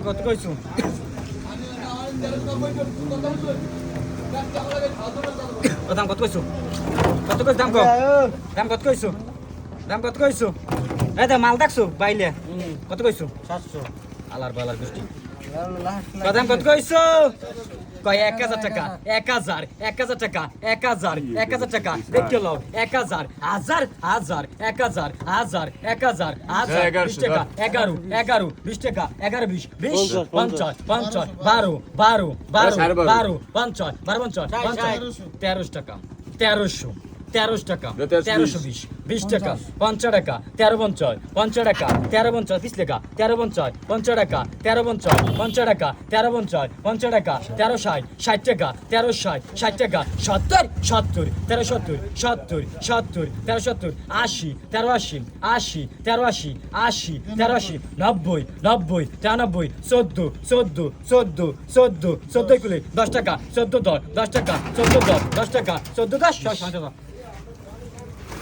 কত কইছো দাম কত কইছো দাম কত কইছো দাম কত কইছো এই দা মাল দেখছো বাইলে কত কইছো 700 আলার বালার গোষ্ঠী দাম কত কইছো কয় 1000 টাকা 1000 টাকা 1000 টাকা দেখতে লও 1000 1000 1000 1000 20 টাকা 11 20 টাকা 11 20 50 50 12 12 12 50 13 টাকা 13 টাকা 1320 20 টাকা 50 টাকা 1350 50 টাকা 1350 20 টাকা 1350 50 টাকা 1350 50 টাকা 1350 50 টাকা 1360 60 টাকা 1360 60 টাকা 70 70 1370 70 70 1370 80 1380 80 1380 80 1380 90 90 93 14 14 14 14 14 কুলে 10 টাকা 14 10 10 টাকা 14 10 10 টাকা 14 10 60